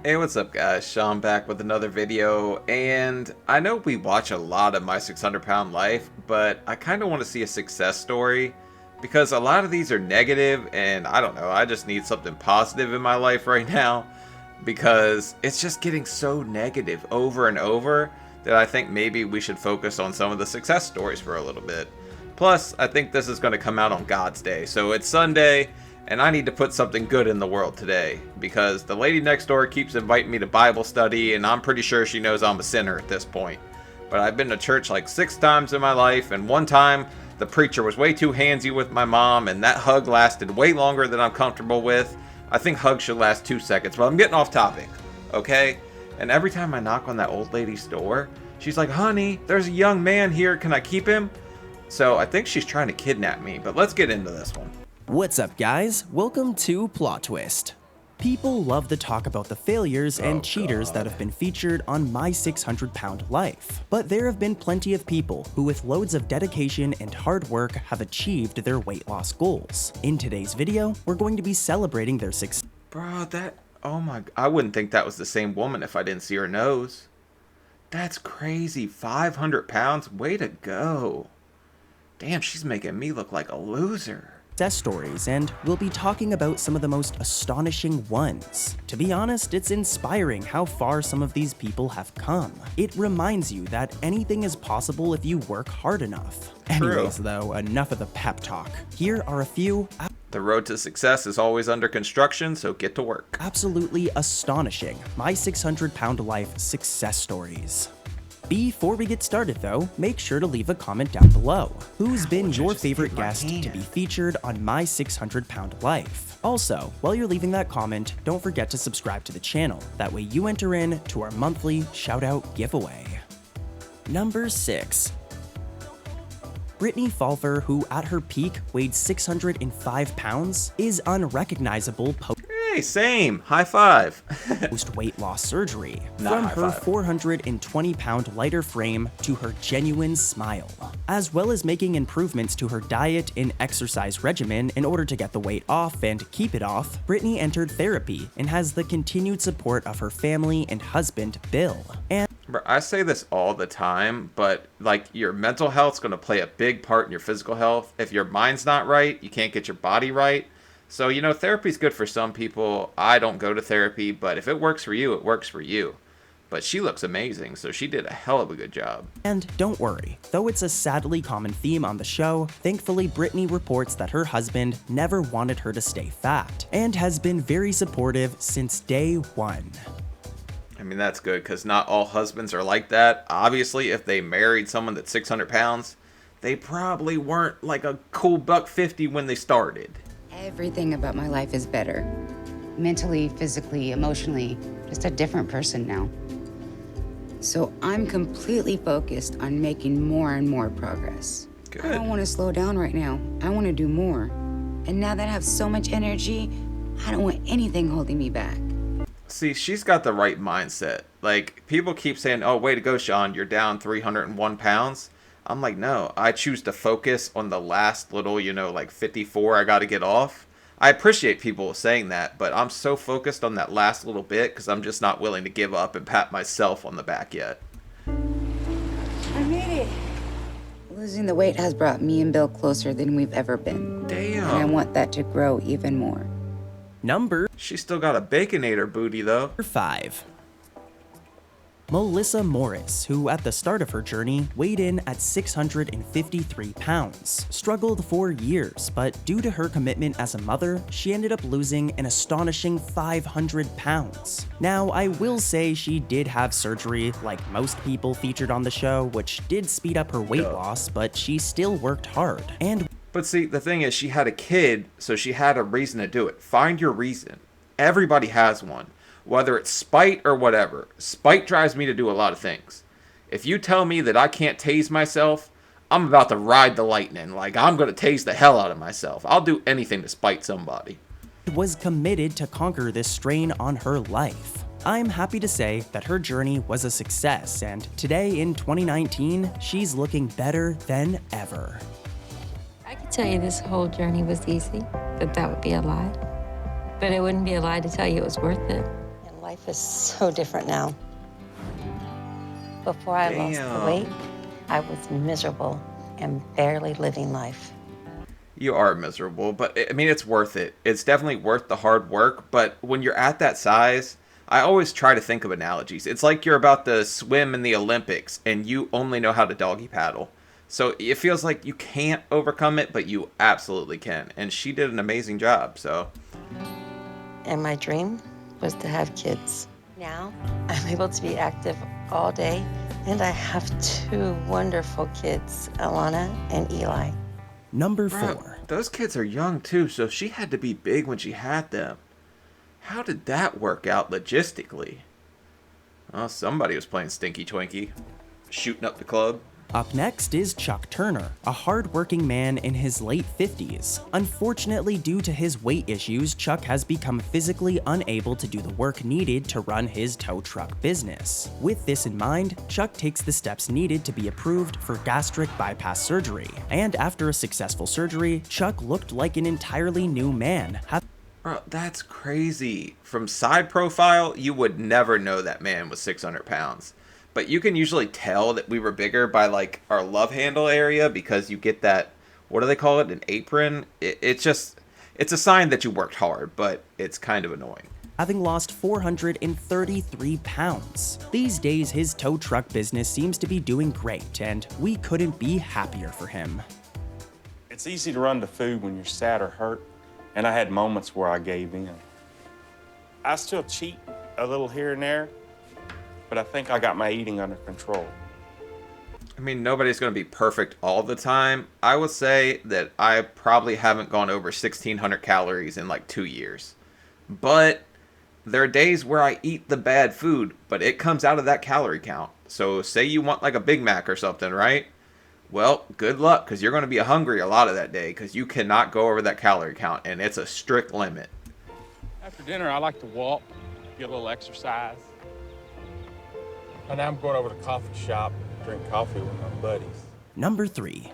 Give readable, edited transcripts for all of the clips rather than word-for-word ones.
Hey, what's up guys? Sean back with another video, and I know we watch a lot of My 600 Pound Life, but I kind of want to see a success story because a lot of these are negative, and I don't know, I just need something positive in my life right now because it's just getting so negative over and over that I think maybe we should focus on some of the success stories for a little bit. Plus, I think this is going to come out on God's Day, so it's Sunday. And I need to put something good in the world today, because the lady next door keeps inviting me to Bible study, and I'm pretty sure she knows I'm a sinner at this point. But I've been to church like 6 times in my life, and one time the preacher was way too handsy with my mom, and that hug lasted way longer than I'm comfortable with. I think hugs should last 2 seconds, but I'm getting off topic, okay? And every time I knock on that old lady's door, she's like, "Honey, there's a young man here, can I keep him?" So I think she's trying to kidnap me, but let's get into this one. What's up guys, welcome to Plot Twist. People love to talk about the failures and cheaters that have been featured on My 600 Pound Life, but there have been plenty of people who with loads of dedication and hard work have achieved their weight loss goals. In today's video, we're going to be celebrating their success. Bro, oh my, I wouldn't think that was the same woman if I didn't see her nose. That's crazy, 500 pounds, way to go. Damn, she's making me look like a loser. Success stories, and we'll be talking about some of the most astonishing ones. To be honest, it's inspiring how far some of these people have come. It reminds you that anything is possible if you work hard enough. Anyways though, enough of the pep talk. Here are a few The road to success is always under construction, so get to work. Absolutely astonishing My 600 Pound Life success stories. Before we get started though, make sure to leave a comment down below. Who's been your favorite guest to be featured on My 600 Pound Life? Also, while you're leaving that comment, don't forget to subscribe to the channel. That way you enter in to our monthly shoutout giveaway. Number 6. Brittany Falfer, who at her peak weighed 605 pounds, is unrecognizable Hey, same. High five. post-weight loss surgery. Not From high her five. 420-pound lighter frame to her genuine smile, as well as making improvements to her diet and exercise regimen in order to get the weight off and keep it off, Brittany entered therapy and has the continued support of her family and husband, Bill. And Bro, I say this all the time, but like your mental health's going to play a big part in your physical health. If your mind's not right, you can't get your body right. So, you know, therapy's good for some people. I don't go to therapy, but if it works for you, it works for you. But she looks amazing, so she did a hell of a good job. And don't worry, though it's a sadly common theme on the show, thankfully Brittany reports that her husband never wanted her to stay fat, and has been very supportive since day one. I mean, that's good, because not all husbands are like that. Obviously, if they married someone that's 600 pounds, they probably weren't like a cool $150 when they started. Everything about my life is better. Mentally, physically, emotionally, just a different person now. So I'm completely focused on making more and more progress. Good. I don't want to slow down right now. I want to do more. And now that I have so much energy, I don't want anything holding me back. See, she's got the right mindset. Like, people keep saying, "Oh, way to go, Sean, you're down 301 pounds." I'm like, no, I choose to focus on the last little, you know, like 54 I got to get off. I appreciate people saying that, but I'm so focused on that last little bit because I'm just not willing to give up and pat myself on the back yet. I made it. Losing the weight has brought me and Bill closer than we've ever been. Damn. And I want that to grow even more. Number She's still got a Baconator booty, though. 5. Melissa Morris, who at the start of her journey weighed in at 653 pounds, struggled for years, but due to her commitment as a mother, she ended up losing an astonishing 500 pounds. Now, I will say she did have surgery, like most people featured on the show, which did speed up her weight loss, but she still worked hard. But see, the thing is, she had a kid, so she had a reason to do it. Find your reason. Everybody has one. Whether it's spite or whatever. Spite drives me to do a lot of things. If you tell me that I can't tase myself, I'm about to ride the lightning. Like, I'm going to tase the hell out of myself. I'll do anything to spite somebody. Was committed to conquer this strain on her life. I'm happy to say that her journey was a success, and today in 2019, she's looking better than ever. I could tell you this whole journey was easy, but that would be a lie. But it wouldn't be a lie to tell you it was worth it. And life Life is so different now. Before I lost the weight, I was miserable and barely living life. You are miserable, but I mean, it's worth it. It's definitely worth the hard work, but when you're at that size, I always try to think of analogies. It's like you're about to swim in the Olympics and you only know how to doggy paddle. So it feels like you can't overcome it, but you absolutely can. And she did an amazing job, so. And my dream was to have kids. Now, I'm able to be active all day, and I have 2 wonderful kids, Alana and Eli. Number Bro, 4. those kids are young too, so she had to be big when she had them. How did that work out logistically? Well, somebody was playing Stinky Twinkie, shooting up the club. Up next is Chuck Turner, a hard-working man in his late 50s. Unfortunately, due to his weight issues, Chuck has become physically unable to do the work needed to run his tow truck business. With this in mind, Chuck takes the steps needed to be approved for gastric bypass surgery. And after a successful surgery, Chuck looked like an entirely new man. Bro, that's crazy. From side profile, you would never know that man was 600 pounds. But you can usually tell that we were bigger by like our love handle area because you get that, what do they call it, an apron? It's a sign that you worked hard, but it's kind of annoying. Having lost 433 pounds. These days, his tow truck business seems to be doing great, and we couldn't be happier for him. It's easy to run to food when you're sad or hurt, and I had moments where I gave in. I still cheat a little here and there, but I think I got my eating under control. I mean, nobody's going to be perfect all the time. I would say that I probably haven't gone over 1,600 calories in like 2 years. But there are days where I eat the bad food, but it comes out of that calorie count. So say you want like a Big Mac or something, right? Well, good luck, because you're going to be hungry a lot of that day, because you cannot go over that calorie count, and it's a strict limit. After dinner, I like to walk, get a little exercise. And now I'm going over to the coffee shop, drink coffee with my buddies. Number 3.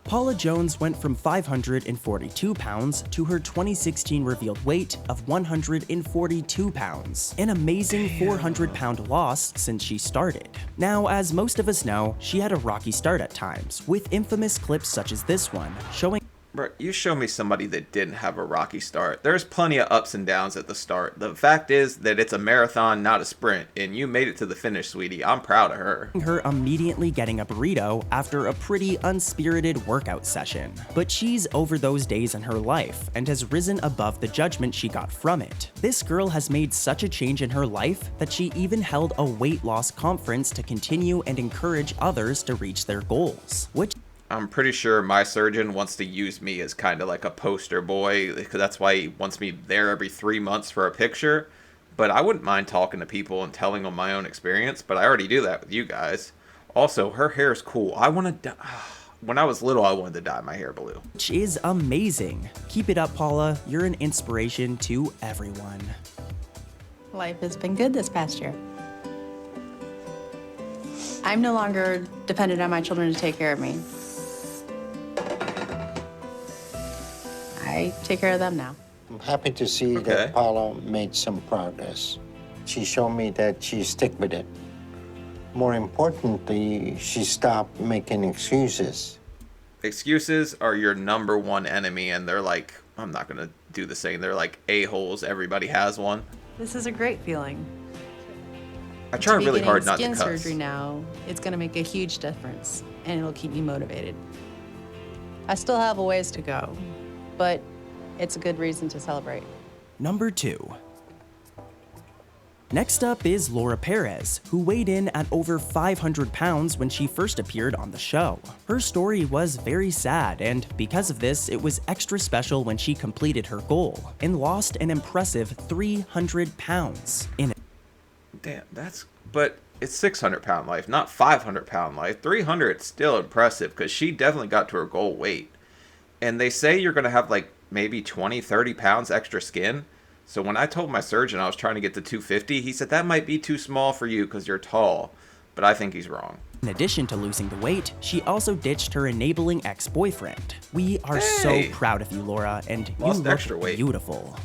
Paula Jones went from 542 pounds to her 2016 revealed weight of 142 pounds, an amazing 400-pound loss since she started. Now, as most of us know, she had a rocky start at times, with infamous clips such as this one, showing Bro, you show me somebody that didn't have a rocky start. There's plenty of ups and downs at the start. The fact is that it's a marathon, not a sprint, and you made it to the finish, sweetie. I'm proud of her. Her immediately getting a burrito after a pretty unspirited workout session. But she's over those days in her life and has risen above the judgment she got from it. This girl has made such a change in her life that she even held a weight loss conference to continue and encourage others to reach their goals, which I'm pretty sure my surgeon wants to use me as kind of like a poster boy. That's why he wants me there every 3 months for a picture. But I wouldn't mind talking to people and telling them my own experience. But I already do that with you guys. Also, her hair is cool. I want to... When I was little, I wanted to dye my hair blue. which is amazing. Keep it up, Paula. You're an inspiration to everyone. Life has been good this past year. I'm no longer dependent on my children to take care of me. I take care of them now. I'm happy to see that Paula made some progress. She showed me that she stick with it. More importantly, she stopped making excuses. Excuses are your #1 enemy, and they're like, I'm not going to do the same. They're like a-holes. Everybody has one. This is a great feeling. I try really hard not to skin cuss. surgery now, it's going to make a huge difference, and it'll keep me motivated. I still have a ways to go, but it's a good reason to celebrate. Number 2. Next up is Laura Perez, who weighed in at over 500 pounds when she first appeared on the show. Her story was very sad, and because of this, it was extra special when she completed her goal and lost an impressive 300 pounds in it. Damn, but it's 600-pound life, not 500-pound life. 300 is still impressive because she definitely got to her goal weight. And they say you're going to have like maybe 20, 30 pounds extra skin. So when I told my surgeon I was trying to get to 250, he said that might be too small for you because you're tall. But I think he's wrong. In addition to losing the weight, she also ditched her enabling ex-boyfriend. We are so proud of you, Laura, and you Lost look extra weight. beautiful.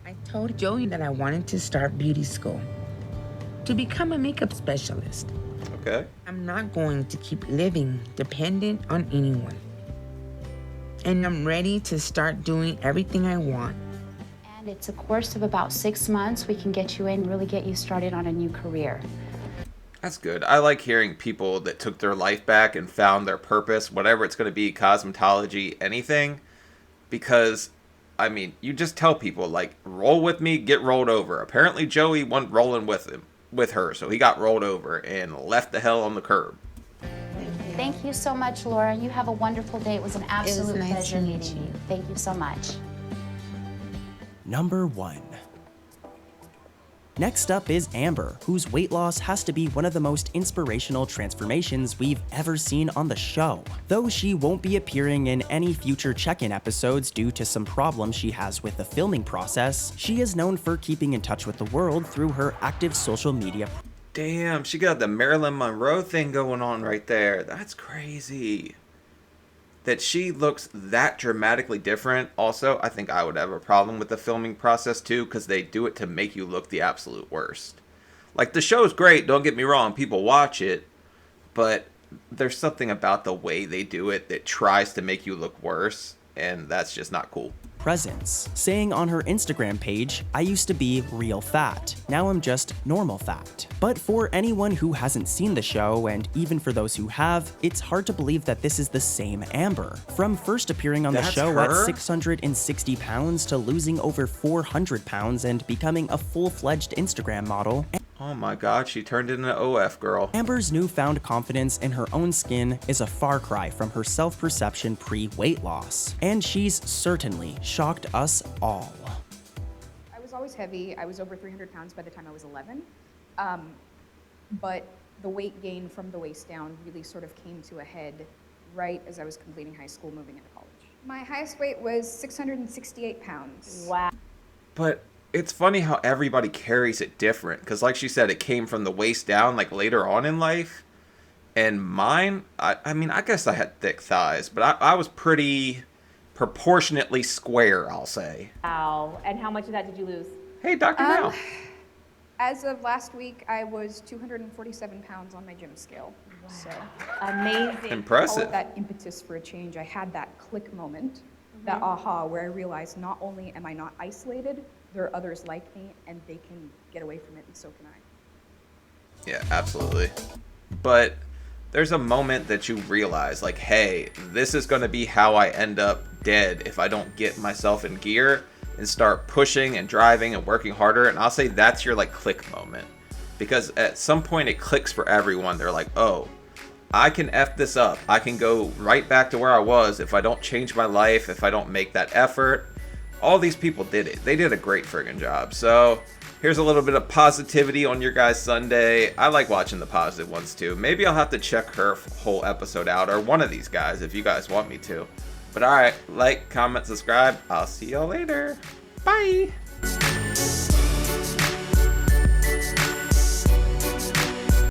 I told Joey that I wanted to start beauty school to become a makeup specialist. Okay. I'm not going to keep living dependent on anyone. And I'm ready to start doing everything I want. And it's a course of about 6 months. We can get you in, really get you started on a new career. That's good. I like hearing people that took their life back and found their purpose, whatever it's going to be, cosmetology, anything. Because, I mean, you just tell people, like, roll with me, get rolled over. Apparently Joey wasn't rolling with her, so he got rolled over and left the hell on the curb. Thank you so much, Laura. You have a wonderful day. It was an absolute nice pleasure to meet meeting you. you. Thank you so much. Number 1. Next up is Amber, whose weight loss has to be one of the most inspirational transformations we've ever seen on the show. Though she won't be appearing in any future check-in episodes due to some problems she has with the filming process, she is known for keeping in touch with the world through her active social media. Damn, she got the Marilyn Monroe thing going on right there. That's crazy. That she looks that dramatically different. Also, I think I would have a problem with the filming process too, because they do it to make you look the absolute worst. Like, the show's great, don't get me wrong, people watch it, but there's something about the way they do it that tries to make you look worse, and that's just not cool. Presence, saying on her Instagram page, "I used to be real fat, now I'm just normal fat." But for anyone who hasn't seen the show, and even for those who have, it's hard to believe that this is the same Amber. From first appearing on the show her? at 660 pounds to losing over 400 pounds and becoming a full-fledged Instagram model, Oh my god, she turned into an OF girl. Amber's newfound confidence in her own skin is a far cry from her self-perception pre-weight loss, and she's certainly shocked us all. I was always heavy. I was over 300 pounds by the time I was 11. But the weight gain from the waist down really sort of came to a head right as I was completing high school, moving into college. My highest weight was 668 pounds. Wow. But it's funny how everybody carries it different, because like she said, it came from the waist down, like later on in life. And mine, I mean, I guess I had thick thighs, but I was pretty proportionately square, I'll say. Wow. And how much of that did you lose? Hey, Dr. Now. As of last week, I was 247 pounds on my gym scale. Wow. So amazing. Impressive. Call it that impetus for a change. I had that click moment, that aha, where I realized not only am I not isolated, there are others like me, and they can get away from it, and so can I. Yeah, absolutely. But there's a moment that you realize, like, hey, this is going to be how I end up dead if I don't get myself in gear and start pushing and driving and working harder. And I'll say that's your, like, click moment. Because at some point it clicks for everyone. They're like, oh, I can F this up. I can go right back to where I was if I don't change my life, if I don't make that effort. All these people did it. They did a great friggin' job. So here's a little bit of positivity on your guys' Sunday. I like watching the positive ones too. Maybe I'll have to check her whole episode out, or one of these guys if you guys want me to. But alright, like, comment, subscribe. I'll see y'all later. Bye!